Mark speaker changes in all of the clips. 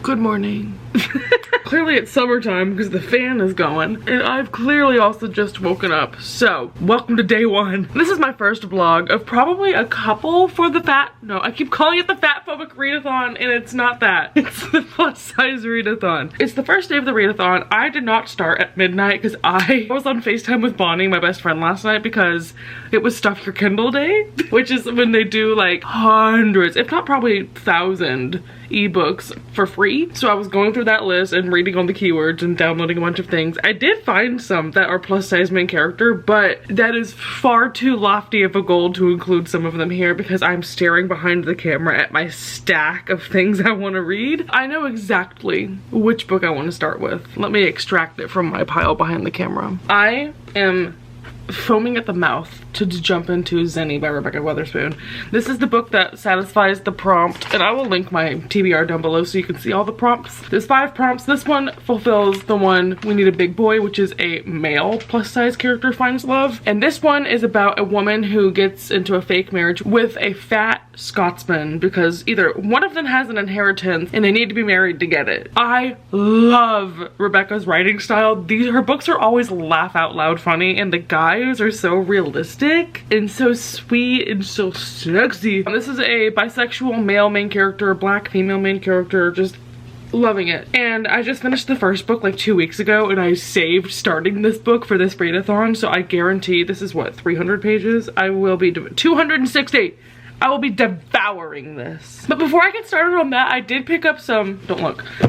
Speaker 1: Good morning. Clearly it's summertime because the fan is going, and I've clearly also just woken up. So welcome to day one. This is my first vlog of probably a couple for the I keep calling it the fat phobic readathon, and it's not that. It's the plus size readathon. It's the first day of the readathon. I did not start at midnight because I was on FaceTime with Bonnie, my best friend, last night because it was Stuff Your Kindle Day, which is when they do like hundreds, if not probably 1,000 ebooks for free. So I was going through that list and reading all the keywords and downloading a bunch of things. I did find some that are plus size main character, but that is far too lofty of a goal to include some of them here because I'm staring behind the camera at my stack of things I want to read. I know exactly which book I want to start with. Let me extract it from my pile behind the camera. I am foaming at the mouth to jump into Zinny by Rebecca Weatherspoon. This is the book that satisfies the prompt, and I will link my TBR down below so you can see all the prompts. There's 5 prompts. This one fulfills the one, we need a big boy, which is a male plus size character finds love. And this one is about a woman who gets into a fake marriage with a fat Scotsman because either one of them has an inheritance and they need to be married to get it. I love Rebecca's writing style. Her books are always laugh out loud funny, and the guys are so realistic and so sweet and so sexy. This is a bisexual male main character, black female main character, just loving it. And I just finished the first book like 2 weeks ago, and I saved starting this book for this readathon, so I guarantee this is what, 300 pages? I will be doing 260. I will be devouring this. But before I get started on that, I did pick up some,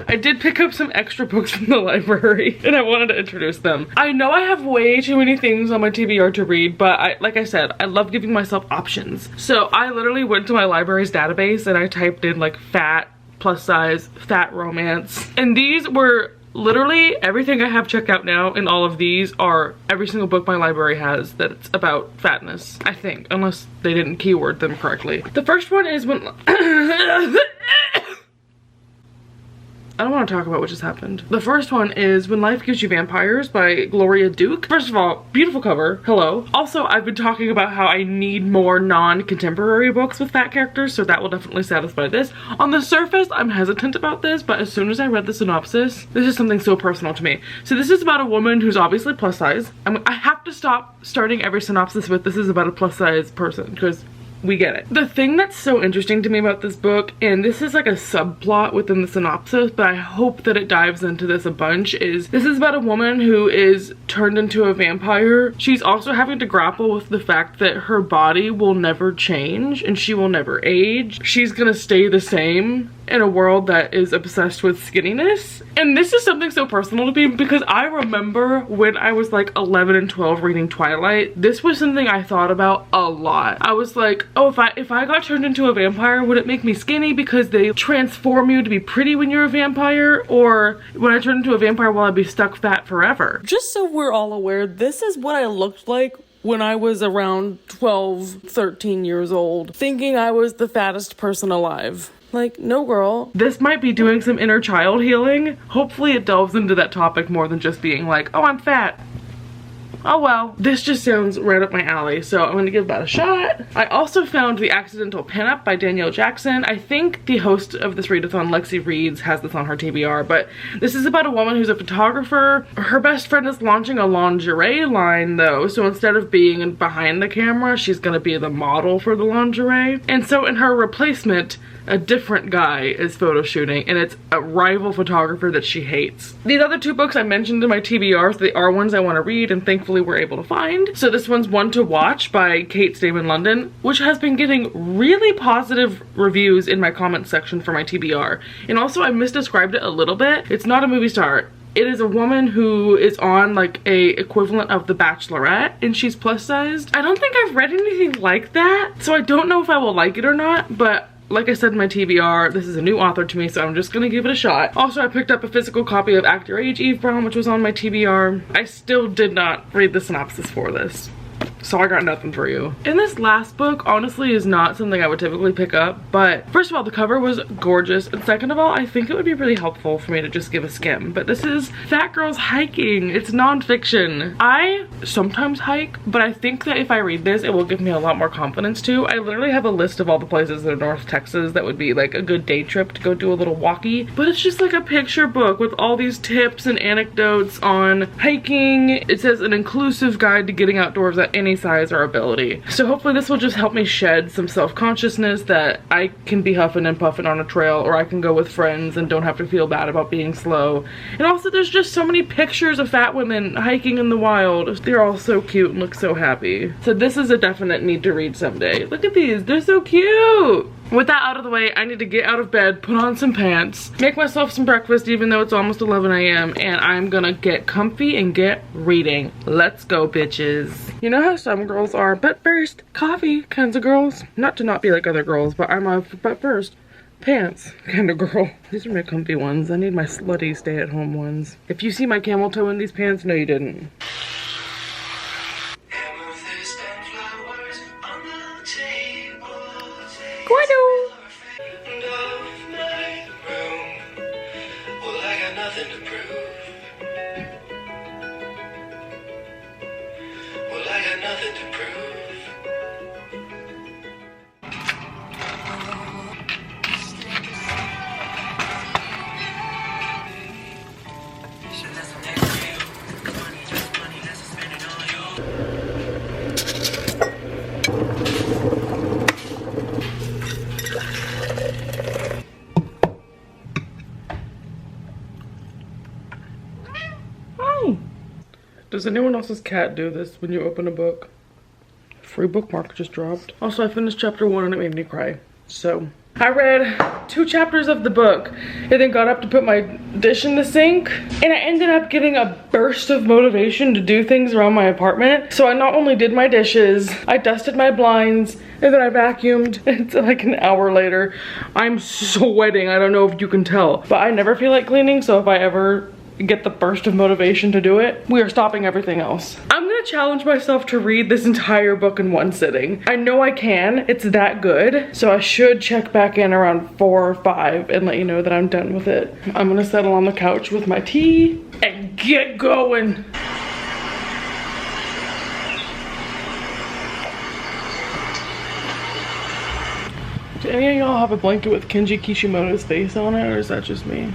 Speaker 1: I did pick up some extra books from the library, and I wanted to introduce them. I know I have way too many things on my TBR to read, but like I said, I love giving myself options. So I literally went to my library's database and I typed in like fat, plus size, fat romance. And these were literally everything I have checked out now, and all of these are every single book my library has that's about fatness, I think, unless they didn't keyword them correctly. The first one is when I don't want to talk about what just happened. The first one is When Life Gives You Vampires by Gloria Duke. First of all, beautiful cover, hello. Also, I've been talking about how I need more non-contemporary books with fat characters, so that will definitely satisfy this. On the surface, I'm hesitant about this, but as soon as I read the synopsis, this is something so personal to me. So this is about a woman who's obviously plus size. I have to stop starting every synopsis with this is about a plus size person, because we get it. The thing that's so interesting to me about this book, and this is like a subplot within the synopsis, but I hope that it dives into this a bunch, is this is about a woman who is turned into a vampire. She's also having to grapple with the fact that her body will never change and she will never age. She's gonna stay the same in a world that is obsessed with skinniness. And this is something so personal to me because I remember when I was like 11 and 12 reading Twilight, this was something I thought about a lot. I was like, oh, if I got turned into a vampire, would it make me skinny because they transform you to be pretty when you're a vampire? Or when I turn into a vampire, will I be stuck fat forever? Just so we're all aware, this is what I looked like when I was around 12, 13 years old, thinking I was the fattest person alive. Like, no girl. This might be doing some inner child healing. Hopefully it delves into that topic more than just being like, oh, I'm fat. Oh well. This just sounds right up my alley, so I'm gonna give that a shot. I also found The Accidental Pinup by Danielle Jackson. I think the host of this readathon, Lexi Reads, has this on her TBR, but this is about a woman who's a photographer. Her best friend is launching a lingerie line though, so instead of being behind the camera, she's gonna be the model for the lingerie. And so in her replacement, a different guy is photo shooting, and it's a rival photographer that she hates. These other 2 books I mentioned in my TBRs, they are ones I want to read and thankfully we're able to find. So this one's One to Watch by Kate Stayman London, which has been getting really positive reviews in my comments section for my TBR. And also I misdescribed it a little bit. It's not a movie star. It is a woman who is on like a equivalent of The Bachelorette, and she's plus sized. I don't think I've read anything like that, so I don't know if I will like it or not, but like I said in my TBR, this is a new author to me, so I'm just gonna give it a shot. Also, I picked up a physical copy of Act Your Age, Eve Brown, which was on my TBR. I still did not read the synopsis for this. So I got nothing for you. And this last book honestly is not something I would typically pick up, but first of all, the cover was gorgeous, and second of all, I think it would be really helpful for me to just give a skim. But this is Fat Girls Hiking. It's nonfiction. I sometimes hike, but I think that if I read this, it will give me a lot more confidence too. I literally have a list of all the places in North Texas that would be like a good day trip to go do a little walkie, but it's just like a picture book with all these tips and anecdotes on hiking. It says an inclusive guide to getting outdoors at any size or ability. So hopefully this will just help me shed some self-consciousness that I can be huffing and puffing on a trail, or I can go with friends and don't have to feel bad about being slow. And also there's just so many pictures of fat women hiking in the wild. They're all so cute and look so happy. So this is a definite need to read someday. Look at these, they're so cute. With that out of the way, I need to get out of bed, put on some pants, make myself some breakfast even though it's almost 11 a.m. and I'm gonna get comfy and get reading. Let's go, bitches. You know how some girls are, but first, coffee kinds of girls. Not to not be like other girls, but I'm a but first pants kind of girl. These are my comfy ones. I need my slutty stay-at-home ones. If you see my camel toe in these pants, no you didn't. Does anyone else's cat do this when you open a book? Free bookmark just dropped. Also, I finished chapter 1 and it made me cry. So, I read 2 chapters of the book and then got up to put my dish in the sink. And I ended up getting a burst of motivation to do things around my apartment. So I not only did my dishes, I dusted my blinds, and then I vacuumed. It's like an hour later. I'm sweating, I don't know if you can tell. But I never feel like cleaning, so if I ever get the burst of motivation to do it, we are stopping everything else. I'm gonna challenge myself to read this entire book in one sitting. I know I can, it's that good, so I should check back in around 4 or 5 and let you know that I'm done with it. I'm gonna settle on the couch with my tea and get going. Do any of y'all have a blanket with Kenji Kishimoto's face on it, or is that just me?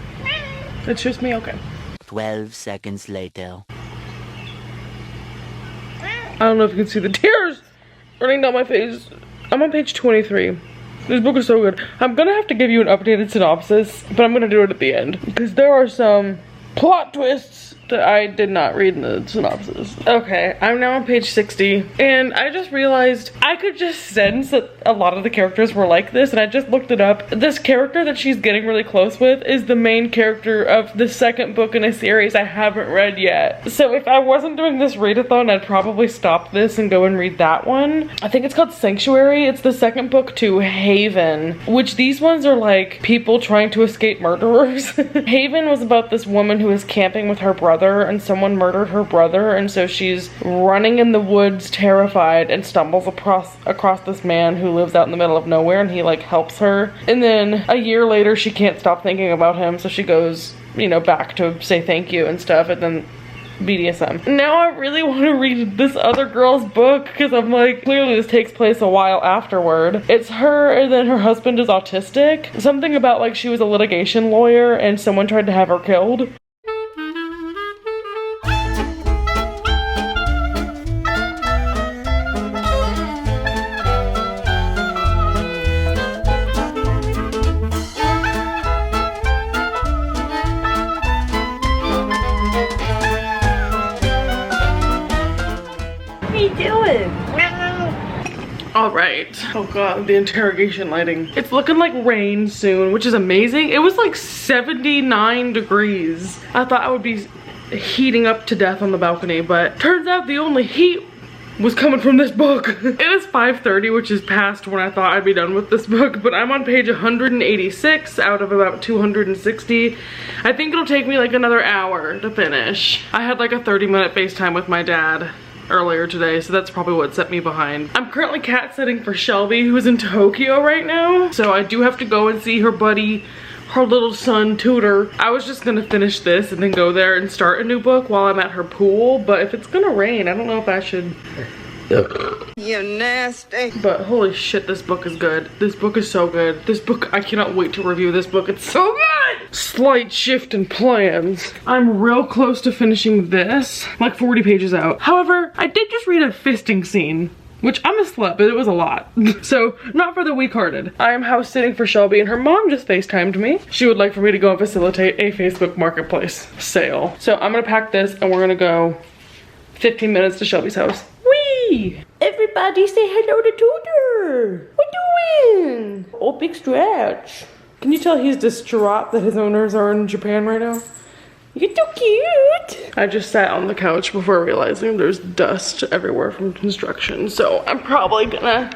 Speaker 1: It's just me? Okay.
Speaker 2: 12 seconds later.
Speaker 1: I don't know if you can see the tears running down my face. I'm on page 23. This book is so good. I'm gonna have to give you an updated synopsis, but I'm gonna do it at the end because there are some plot twists that I did not read in the synopsis. Okay, I'm now on page 60, and I just realized I could just sense that a lot of the characters were like this, and I just looked it up. This character that she's getting really close with is the main character of the second book in a series I haven't read yet. So if I wasn't doing this readathon, I'd probably stop this and go and read that one. I think it's called Sanctuary. It's the second book to Haven, which these ones are like people trying to escape murderers. Haven was about this woman who was camping with her brother, and someone murdered her brother, and so she's running in the woods terrified and stumbles across this man who lives out in the middle of nowhere, and he like helps her. And then a year later she can't stop thinking about him, so she goes, you know, back to say thank you and stuff, and then BDSM. Now I really want to read this other girl's book because I'm like, clearly this takes place a while afterward. It's her and then her husband is autistic. Something about like she was a litigation lawyer and someone tried to have her killed. Alright. Oh god, the interrogation lighting. It's looking like rain soon, which is amazing. It was like 79 degrees. I thought I would be heating up to death on the balcony, but turns out the only heat was coming from this book. It is 5:30, which is past when I thought I'd be done with this book, but I'm on page 186 out of about 260. I think it'll take me like another hour to finish. I had like a 30-minute FaceTime with my dad earlier today, so that's probably what set me behind. I'm currently cat sitting for Shelby, who is in Tokyo right now, so I do have to go and see her buddy, her little son Tutor. I was just gonna finish this and then go there and start a new book while I'm at her pool, but if it's gonna rain, I don't know if I should.
Speaker 3: You nasty.
Speaker 1: But holy shit, this book is good. This book is so good. This book, I cannot wait to review this book. It's so good! Slight shift in plans. I'm real close to finishing this, like 40 pages out. However, I did just read a fisting scene, which I'm a slut, but it was a lot. So, not for the weak-hearted. I am house sitting for Shelby, and her mom just FaceTimed me. She would like for me to go and facilitate a Facebook Marketplace sale. So I'm gonna pack this, and we're gonna go 15 minutes to Shelby's house. Whee! Everybody say hello to Tutor! What doing? Oh, big stretch. Can you tell he's distraught that his owners are in Japan right now? You're so cute! I just sat on the couch before realizing there's dust everywhere from construction, so I'm probably gonna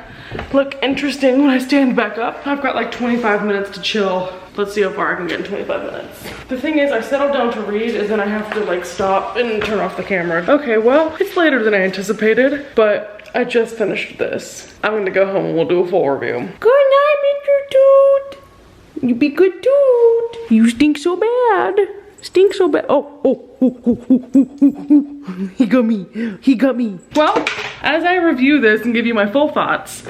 Speaker 1: look interesting when I stand back up. I've got like 25 minutes to chill. Let's see how far I can get in 25 minutes. The thing is, I settled down to read and then I have to like stop and turn off the camera. Okay, well, it's later than I anticipated, but I just finished this. I'm gonna go home and we'll do a full review. Good night, Mr. Toot. You be good, Toot. You stink so bad. Stink so bad. He got me. He got me. Well, as I review this and give you my full thoughts,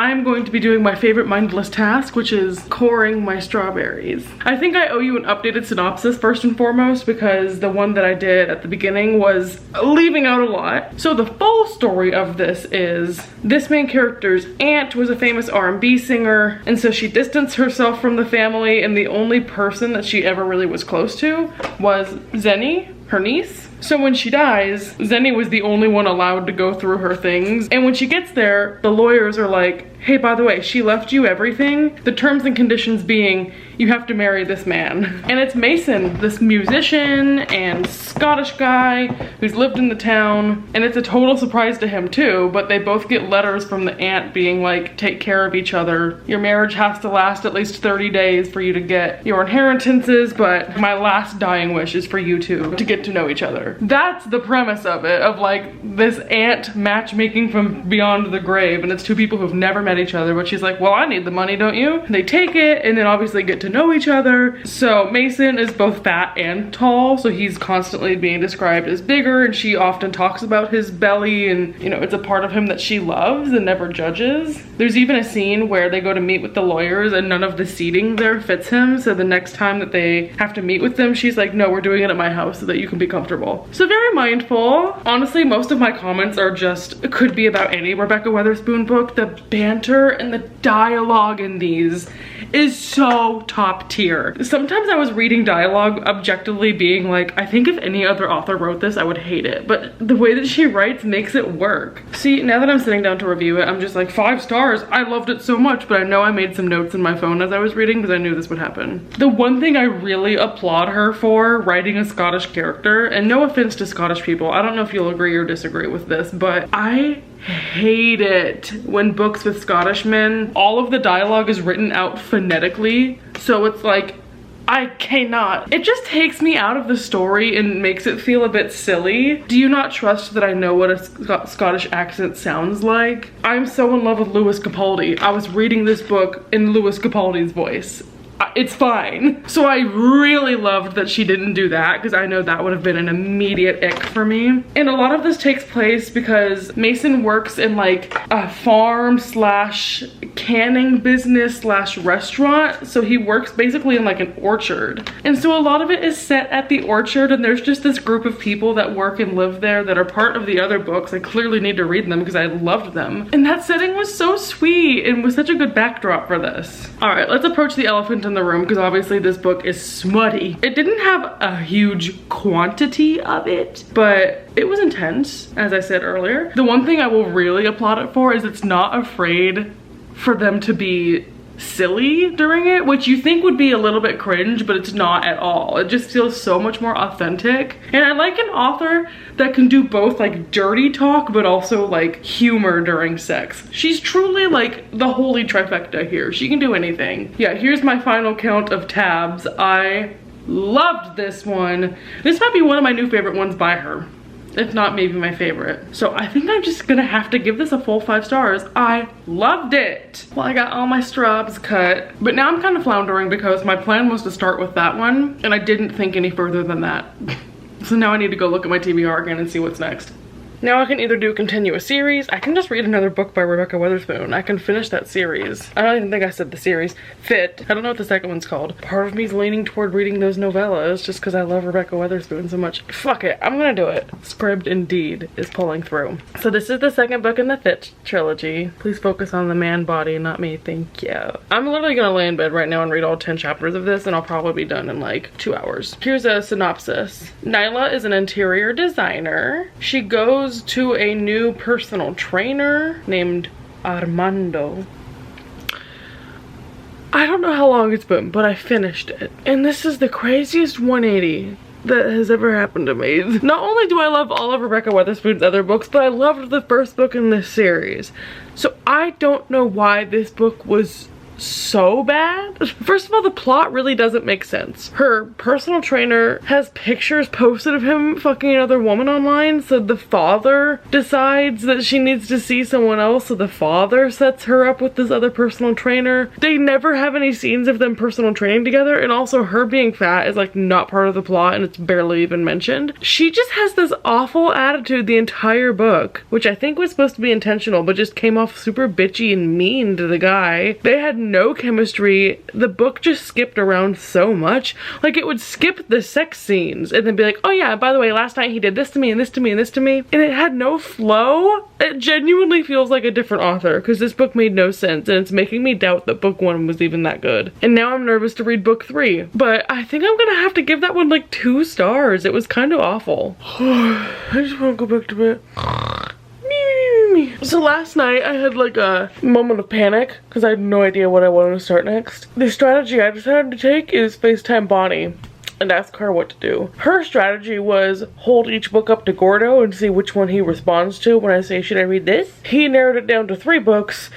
Speaker 1: I'm going to be doing my favorite mindless task, which is coring my strawberries. I think I owe you an updated synopsis first and foremost, because the one that I did at the beginning was leaving out a lot. So the full story of this is, this main character's aunt was a famous R&B singer, and so she distanced herself from the family, and the only person that she ever really was close to was Zinny, her niece. So when she dies, Zinny was the only one allowed to go through her things. And when she gets there, the lawyers are like, hey, by the way, she left you everything. The terms and conditions being, you have to marry this man. And it's Mason, this musician and Scottish guy who's lived in the town. And it's a total surprise to him too, but they both get letters from the aunt being like, take care of each other. Your marriage has to last at least 30 days for you to get your inheritances, but my last dying wish is for you two to get to know each other. That's the premise of it, of like this aunt matchmaking from beyond the grave, and it's two people who've never met each other, but she's like, well, I need the money, don't you? And they take it and then obviously get to know each other. So Mason is both fat and tall, so he's constantly being described as bigger, and she often talks about his belly, and you know, it's a part of him that she loves and never judges. There's even a scene where they go to meet with the lawyers and none of the seating there fits him, so the next time that they have to meet with them, she's like, no, we're doing it at my house so that you can be comfortable. So very mindful. Honestly, most of my comments are just, it could be about any Rebecca Weatherspoon book. The banter and the dialogue in these is so top tier. Sometimes I was reading dialogue objectively being like, I think if any other author wrote this, I would hate it. But the way that she writes makes it work. See, now that I'm sitting down to review it, I'm just like, 5 stars. I loved it so much, but I know I made some notes in my phone as I was reading because I knew this would happen. The one thing I really applaud her for writing a Scottish character, and no offense to Scottish people, I don't know if you'll agree or disagree with this, but I hate it when books with Scottish men, all of the dialogue is written out phonetically, so it's like, I cannot. It just takes me out of the story and makes it feel a bit silly. Do you not trust that I know what a Scottish accent sounds like? I'm so in love with Lewis Capaldi. I was reading this book in Lewis Capaldi's voice. It's fine. So I really loved that she didn't do that, because I know that would have been an immediate ick for me. And a lot of this takes place because Mason works in like a farm slash canning business slash restaurant. So he works basically in like an orchard. And so a lot of it is set at the orchard, and there's just this group of people that work and live there that are part of the other books. I clearly need to read them because I loved them. And that setting was so sweet and was such a good backdrop for this. All right, let's approach the elephant in the room, because obviously this book is smutty. It didn't have a huge quantity of it, but it was intense, as I said earlier. The one thing I will really applaud it for is it's not afraid for them to be silly during it, which you think would be a little bit cringe, but it's not at all. It just feels so much more authentic. And I like an author that can do both like dirty talk, but also like humor during sex. She's truly like the holy trifecta here. She can do anything. Yeah, here's my final count of tabs. I loved this one. This might be one of my new favorite ones by her. if not maybe my favorite. So I think I'm just gonna have to give this a full 5 stars. I loved it. Well, I got all my straws cut, but now I'm kind of floundering because my plan was to start with that one and I didn't think any further than that. So now I need to go look at my TBR again and see what's next. Now I can either do continue a series, I can just read another book by Rebecca Weatherspoon. I can finish that series. I don't even think I said the series. Fit. I don't know what the second one's called. Part of me's leaning toward reading those novellas just because I love Rebecca Weatherspoon so much. Fuck it, I'm gonna do it. Scribed Indeed is pulling through. So this is the second book in the Fit trilogy. Please focus on the man body, not me, thank you. I'm literally gonna lay in bed right now and read all 10 chapters of this and I'll probably be done in like 2 hours. Here's a synopsis. Nyla is an interior designer. She goes to a new personal trainer named Armando. I don't know how long it's been, but I finished it. And this is the craziest 180 that has ever happened to me. Not only do I love all of Rebecca Weatherspoon's other books, but I loved the first book in this series. So I don't know why this book was so bad. First of all, the plot really doesn't make sense. Her personal trainer has pictures posted of him fucking another woman online, so the father decides that she needs to see someone else, so the father sets her up with this other personal trainer. They never have any scenes of them personal training together, and also her being fat is like not part of the plot and it's barely even mentioned. She just has this awful attitude the entire book, which I think was supposed to be intentional but just came off super bitchy and mean to the guy. They had no chemistry. The book just skipped around so much. Like, it would skip the sex scenes and then be like, oh yeah, by the way, last night he did this to me and this to me and this to me. And it had no flow. It genuinely feels like a different author because this book made no sense and it's making me doubt that book 1 was even that good. And now I'm nervous to read book 3. But I think I'm gonna have to give that one like 2 stars. It was kind of awful. I just want to go back to bed. So last night I had like a moment of panic because I had no idea what I wanted to start next. The strategy I decided to take is FaceTime Bonnie and ask her what to do. Her strategy was hold each book up to Gordo and see which one he responds to when I say, should I read this? He narrowed it down to 3 books.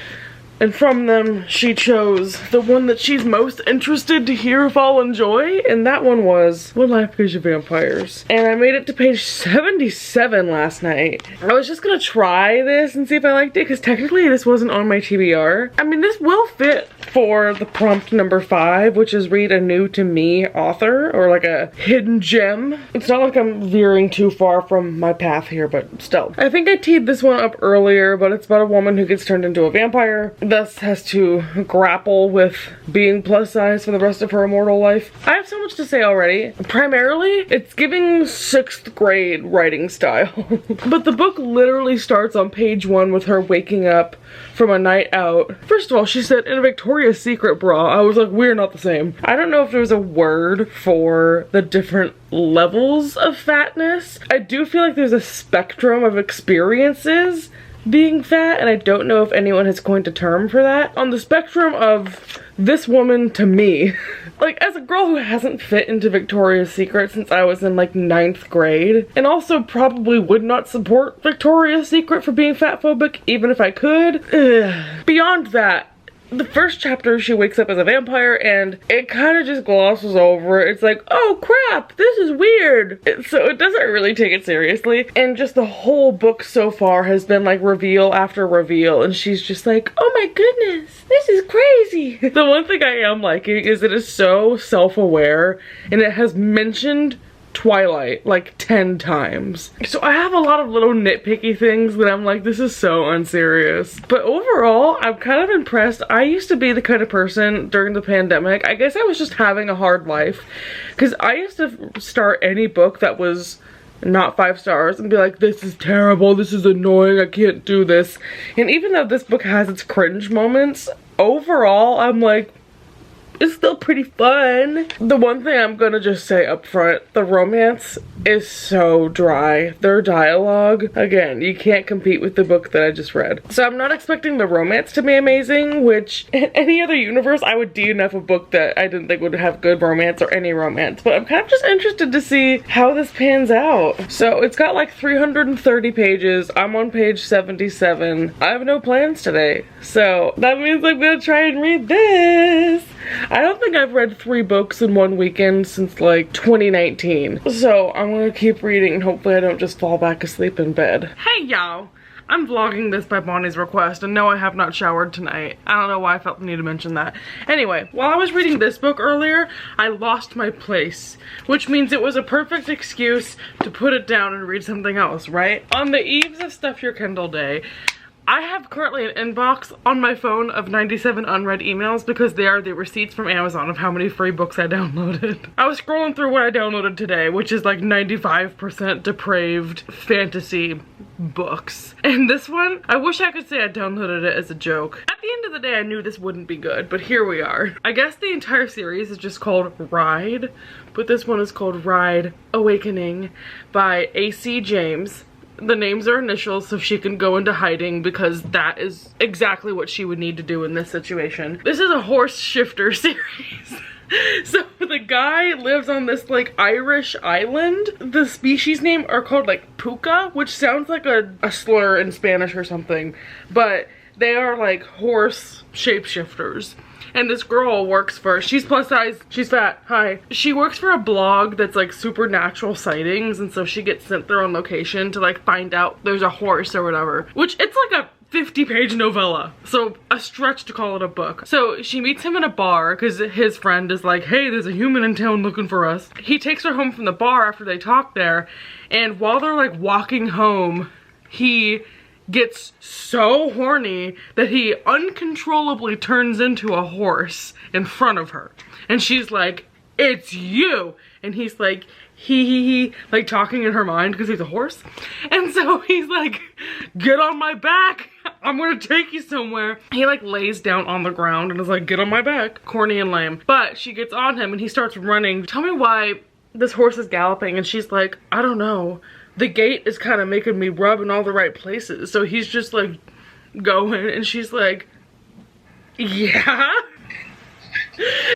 Speaker 1: And from them, she chose the one that she's most interested to hear if I'll enjoy, and that one was When Life Gives You Vampires. And I made it to page 77 last night. I was just gonna try this and see if I liked it, because technically this wasn't on my TBR. I mean, this will fit for the prompt number 5, which is read a new to me author, or like a hidden gem. It's not like I'm veering too far from my path here, but still. I think I teed this one up earlier, but it's about a woman who gets turned into a vampire, thus has to grapple with being plus size for the rest of her immortal life. I have so much to say already. Primarily, it's giving 6th grade writing style. But the book literally starts on page 1 with her waking up from a night out. First of all, she said, in a Victoria's Secret bra. I was like, we're not the same. I don't know if there's a word for the different levels of fatness. I do feel like there's a spectrum of experiences being fat, and I don't know if anyone has coined a term for that. On the spectrum of this woman to me, like as a girl who hasn't fit into Victoria's Secret since I was in like 9th grade, and also probably would not support Victoria's Secret for being fat phobic even if I could. Beyond that, the first chapter she wakes up as a vampire and it kind of just glosses over it. It's like, oh crap, this is weird. So it doesn't really take it seriously. And just the whole book so far has been like reveal after reveal. And she's just like, oh my goodness, this is crazy. The one thing I am liking is it is so self-aware and it has mentioned Twilight like 10 times. So I have a lot of little nitpicky things that I'm like, this is so unserious. But overall, I'm kind of impressed. I used to be the kind of person during the pandemic, I guess I was just having a hard life, because I used to start any book that was not 5 stars and be like, this is terrible, this is annoying, I can't do this. And even though this book has its cringe moments, overall I'm like, it's still pretty fun. The one thing I'm gonna just say up front, the romance is so dry. Their dialogue, again, you can't compete with the book that I just read. So I'm not expecting the romance to be amazing, which in any other universe I would DNF a book that I didn't think would have good romance or any romance. But I'm kind of just interested to see how this pans out. So it's got like 330 pages. I'm on page 77. I have no plans today. So that means I'm gonna try and read this. I don't think I've read 3 books in one weekend since like 2019. So I'm gonna keep reading and hopefully I don't just fall back asleep in bed. Hey y'all! I'm vlogging this by Bonnie's request, and no, I have not showered tonight. I don't know why I felt the need to mention that. Anyway, while I was reading this book earlier, I lost my place, which means it was a perfect excuse to put it down and read something else, right? On the eves of Stuff Your Kindle Day, I have currently an inbox on my phone of 97 unread emails because they are the receipts from Amazon of how many free books I downloaded. I was scrolling through what I downloaded today, which is like 95% depraved fantasy books. And this one, I wish I could say I downloaded it as a joke. At the end of the day, I knew this wouldn't be good, but here we are. I guess the entire series is just called Ride, but this one is called Ride Awakening by A.C. James. The names are initials so she can go into hiding because that is exactly what she would need to do in this situation. This is a horse shifter series. So the guy lives on this like Irish island. The species name are called like puka, which sounds like a slur in Spanish or something, but they are like horse shapeshifters. And this girl works for, she's plus size, she's fat, hi. She works for a blog that's like supernatural sightings, and so she gets sent there on location to like find out there's a horse or whatever. Which, it's like a 50-page novella, so a stretch to call it a book. So she meets him in a bar because his friend is like, hey, there's a human in town looking for us. He takes her home from the bar after they talk there, and while they're like walking home, he gets so horny that he uncontrollably turns into a horse in front of her. And she's like, it's you. And he's like, he, like talking in her mind because he's a horse. And so he's like, get on my back. I'm gonna take you somewhere. He like lays down on the ground and is like, get on my back. Corny and lame. But she gets on him and he starts running. Tell me why this horse is galloping. And she's like, I don't know. The gait is kind of making me rub in all the right places. So he's just like going and she's like, yeah.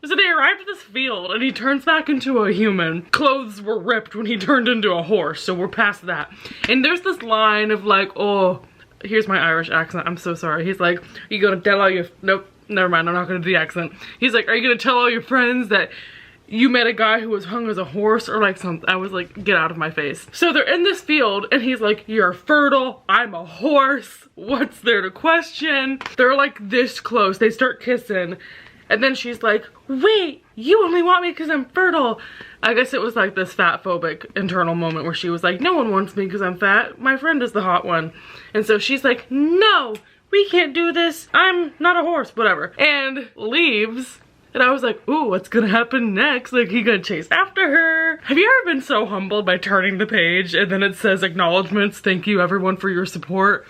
Speaker 1: So they arrived at this field and he turns back into a human. Clothes were ripped when he turned into a horse, so we're past that. And there's this line of like, oh, here's my Irish accent, I'm so sorry. He's like, you gonna tell all your, nope, never mind, I'm not gonna do the accent. He's like, are you gonna tell all your friends that you met a guy who was hung as a horse or like something? I was like, get out of my face. So they're in this field and he's like, you're fertile, I'm a horse, what's there to question? They're like this close, they start kissing. And then she's like, wait, you only want me because I'm fertile. I guess it was like this fat phobic internal moment where she was like, no one wants me because I'm fat, my friend is the hot one. And so she's like, no, we can't do this, I'm not a horse, whatever. And leaves. And I was like, ooh, what's gonna happen next? Like, he gonna chase after her? Have you ever been so humbled by turning the page and then it says acknowledgements, thank you everyone for your support?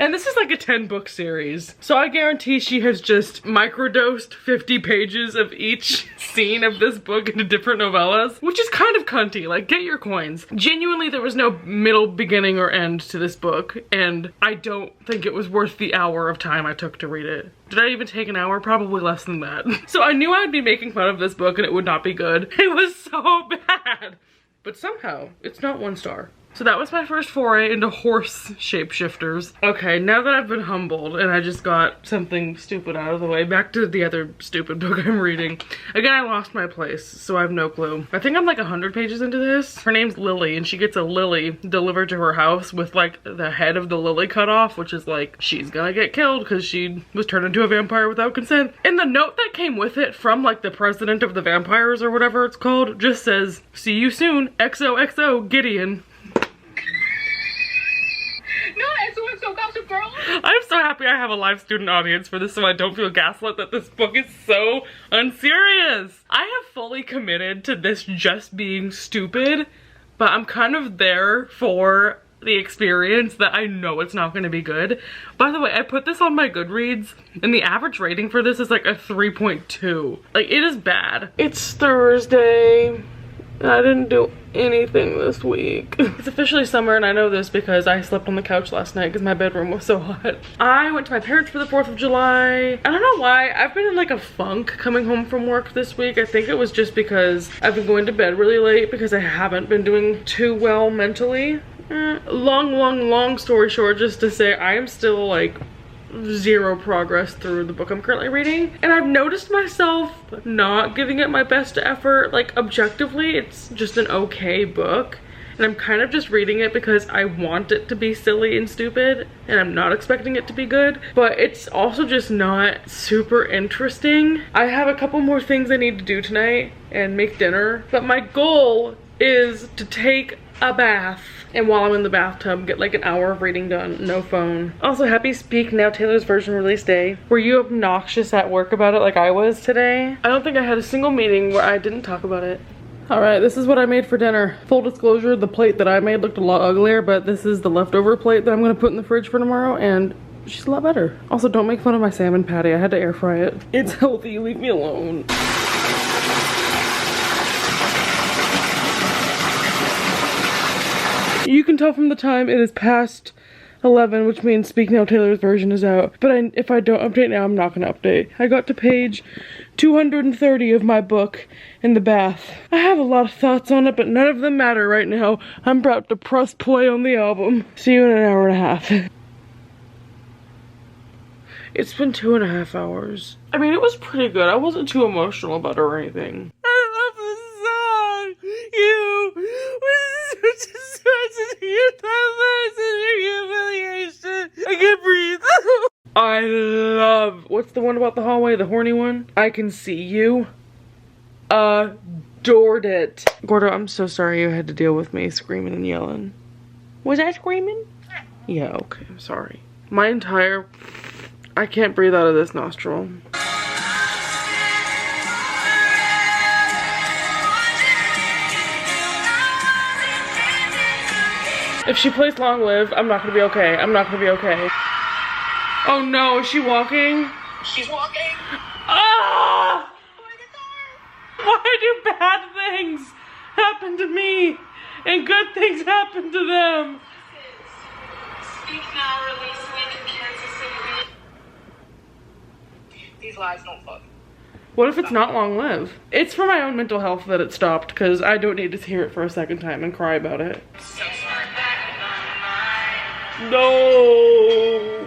Speaker 1: And this is like a 10-book series. So I guarantee she has just microdosed 50 pages of each scene of this book into different novellas, which is kind of cunty, like get your coins. Genuinely, there was no middle, beginning, or end to this book, and I don't think it was worth the hour of time I took to read it. Did I even take an hour? Probably less than that. So I knew I'd be making fun of this book and it would not be good. It was so bad. But somehow, it's not 1 star. So that was my first foray into horse shapeshifters. Okay, now that I've been humbled and I just got something stupid out of the way, back to the other stupid book I'm reading. Again, I lost my place, so I have no clue. I think I'm like 100 pages into this. Her name's Lily, and she gets a lily delivered to her house with like the head of the lily cut off, which is like, she's gonna get killed because she was turned into a vampire without consent. And the note that came with it from like the president of the vampires or whatever it's called just says, see you soon, XOXO Gideon. I'm so happy I have a live student audience for this so I don't feel gaslit that this book is so unserious. I have fully committed to this just being stupid, but I'm kind of there for the experience that I know it's not going to be good. By the way, I put this on my Goodreads and the average rating for this is like a 3.2. Like, it is bad. It's Thursday. I didn't do anything this week. It's officially summer and I know this because I slept on the couch last night because my bedroom was so hot. I went to my parents for the 4th of July. I don't know why. I've been in like a funk coming home from work this week. I think it was just because I've been going to bed really late because I haven't been doing too well mentally. Long story short, just to say I am still like zero progress through the book I'm currently reading. And I've noticed myself not giving it my best effort. Like, objectively, it's just an okay book. And I'm kind of just reading it because I want it to be silly and stupid, and I'm not expecting it to be good. But it's also just not super interesting. I have a couple more things I need to do tonight and make dinner. But my goal is to take a bath, and while I'm in the bathtub, get like an hour of reading done, no phone. Also, happy Speak Now Taylor's Version release day. Were you obnoxious at work about it like I was today? I don't think I had a single meeting where I didn't talk about it. All right, this is what I made for dinner. Full disclosure, the plate that I made looked a lot uglier, but this is the leftover plate that I'm gonna put in the fridge for tomorrow, and she's a lot better. Also, don't make fun of my salmon patty. I had to air fry it. It's healthy, leave me alone. You can tell from the time it is past 11, which means Speak Now Taylor's Version is out. But if I don't update now, I'm not gonna update. I got to page 230 of my book in the bath. I have a lot of thoughts on it, but none of them matter right now. I'm about to press play on the album. See you in an hour and a half. It's been 2.5 hours. I mean, it was pretty good. I wasn't too emotional about it or anything. I love this song. You was such a humiliation. I can't breathe. I love, what's the one about the hallway? The horny one? I Can See You. Adored it. Gordo, I'm so sorry you had to deal with me screaming and yelling. Was I screaming? Yeah, okay, I'm sorry. My entire, I can't breathe out of this nostril. If she plays Long Live, I'm not gonna be okay. I'm not gonna be okay. Oh no, is she walking?
Speaker 3: She's walking.
Speaker 1: Ah! Why do bad things happen to me and good things happen to them?
Speaker 3: Speak Now release week in Kansas City. These lies don't fuck.
Speaker 1: What if it's not Long Live? It's for my own mental health that it stopped, because I don't need to hear it for a second time and cry about it.
Speaker 3: So sorry.
Speaker 1: No!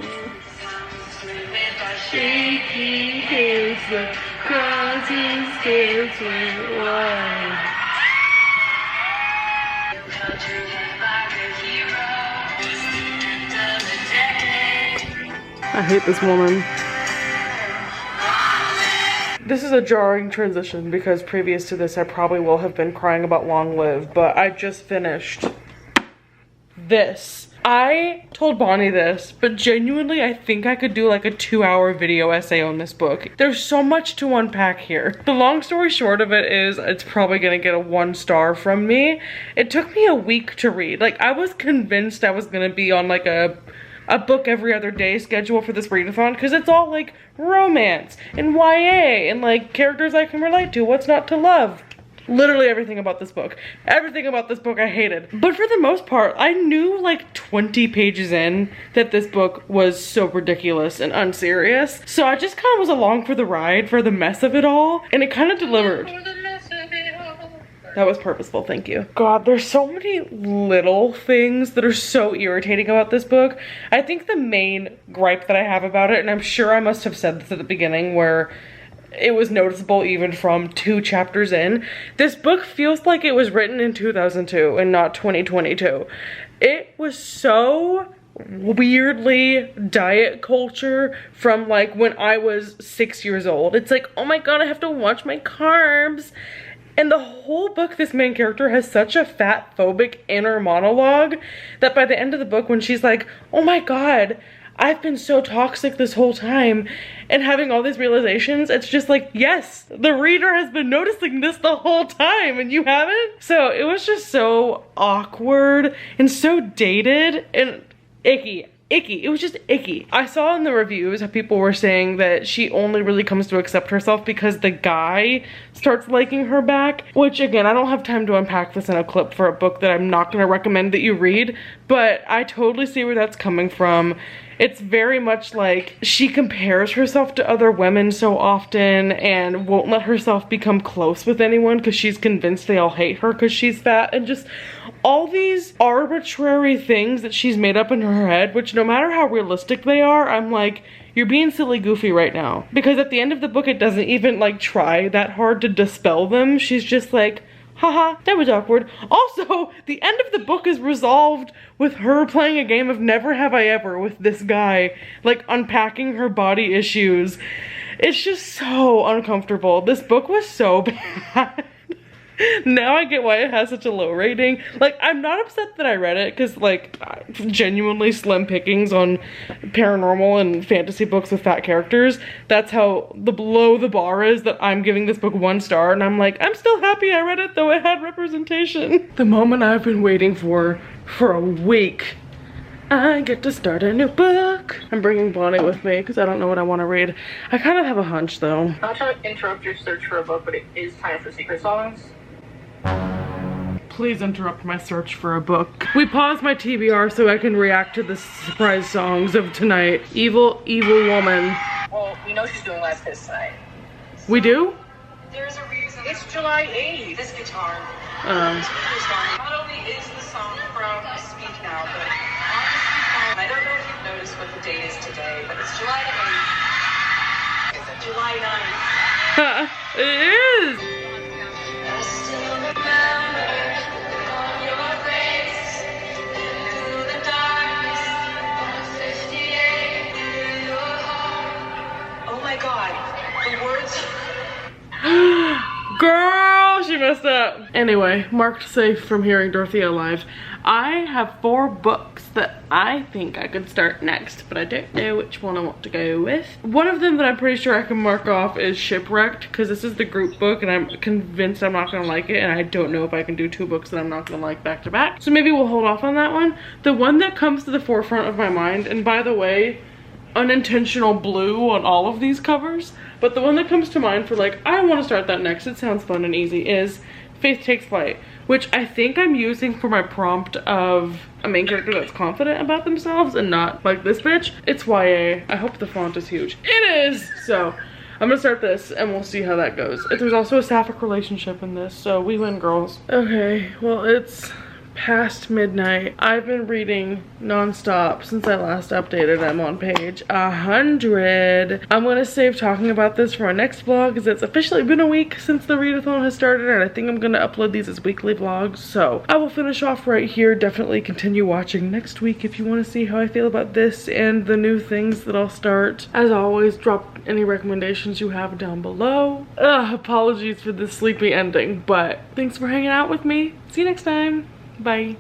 Speaker 1: Shaking his I hate this woman. This is a jarring transition because previous to this I probably will have been crying about Long Live, but I just finished this. I told Bonnie this, but genuinely I think I could do like a 2-hour video essay on this book. There's so much to unpack here. The long story short of it is it's probably gonna get a 1 star from me. It took me a week to read. Like, I was convinced I was gonna be on like a book every other day schedule for this readathon, because it's all like romance and YA and like characters I can relate to. What's not to love? Literally everything about this book. Everything about this book I hated. But for the most part, I knew like 20 pages in that this book was so ridiculous and unserious. So I just kind of was along for the ride for the mess of it all, and it kind of delivered. That was purposeful, thank you. God, there's so many little things that are so irritating about this book. I think the main gripe that I have about it, and I'm sure I must have said this at the beginning where it was noticeable even from 2 chapters in, this book feels like it was written in 2002 and not 2022. It was so weirdly diet culture from like when I was 6 years old. It's like, oh my god, I have to watch my carbs. And the whole book, this main character has such a fat phobic inner monologue that by the end of the book, when she's like, oh my god, I've been so toxic this whole time, and having all these realizations, it's just like, yes, the reader has been noticing this the whole time and you haven't? So it was just so awkward and so dated and icky. It was just icky. I saw in the reviews how people were saying that she only really comes to accept herself because the guy starts liking her back, which again, I don't have time to unpack this in a clip for a book that I'm not gonna recommend that you read, but I totally see where that's coming from. It's very much like she compares herself to other women so often and won't let herself become close with anyone because she's convinced they all hate her because she's fat, and just all these arbitrary things that she's made up in her head, which no matter how realistic they are, I'm like, you're being silly goofy right now. Because at the end of the book, it doesn't even like try that hard to dispel them. She's just like, haha, that was awkward. Also, the end of the book is resolved with her playing a game of Never Have I Ever with this guy, like unpacking her body issues. It's just so uncomfortable. This book was so bad. Now I get why it has such a low rating. Like, I'm not upset that I read it because, like, genuinely slim pickings on paranormal and fantasy books with fat characters. That's how low the bar is that I'm giving this book 1 star, and I'm like, I'm still happy I read it though it had representation. The moment I've been waiting for a week. I get to start a new book. I'm bringing Bonnie with me because I don't know what I want to read. I kind of have a hunch though.
Speaker 4: Not to interrupt your search for a book, but it is time for secret songs.
Speaker 1: Please interrupt my search for a book. We paused my TBR so I can react to the surprise songs of tonight. Evil, evil woman.
Speaker 4: Well, we know she's doing Last Kiss tonight.
Speaker 1: We do?
Speaker 3: There's a reason.
Speaker 4: It's July 8th.
Speaker 3: This guitar. Not only is the song from Speak Now, but on the Speak Now, I don't know if you've noticed what the date is today, but it's July 8th. Is it July 9th?
Speaker 1: It is!
Speaker 3: I still remember on your face through the darkness of 58 through your heart. Oh my god, the words.
Speaker 1: Girl, she messed up. Anyway, marked safe from hearing Dorothea live. I have 4 books that I think I could start next, but I don't know which one I want to go with. One of them that I'm pretty sure I can mark off is Shipwrecked, because this is the group book and I'm convinced I'm not gonna like it, and I don't know if I can do 2 books that I'm not gonna like back to back. So maybe we'll hold off on that one. The one that comes to the forefront of my mind, and by the way, unintentional blue on all of these covers, but the one that comes to mind for like, I want to start that next, it sounds fun and easy, is Faith Takes Flight, which I think I'm using for my prompt of a main character that's confident about themselves and not like this bitch. It's YA. I hope the font is huge. It is! So I'm gonna start this and we'll see how that goes. There's also a sapphic relationship in this, so we win, girls. Okay, well, it's past midnight. I've been reading non-stop since I last updated. I'm on page 100. I'm gonna save talking about this for our next vlog because it's officially been a week since the readathon has started, and I think I'm gonna upload these as weekly vlogs. So I will finish off right here. Definitely continue watching next week if you want to see how I feel about this and the new things that I'll start. As always, drop any recommendations you have down below. Apologies for the sleepy ending, but thanks for hanging out with me. See you next time. Bye.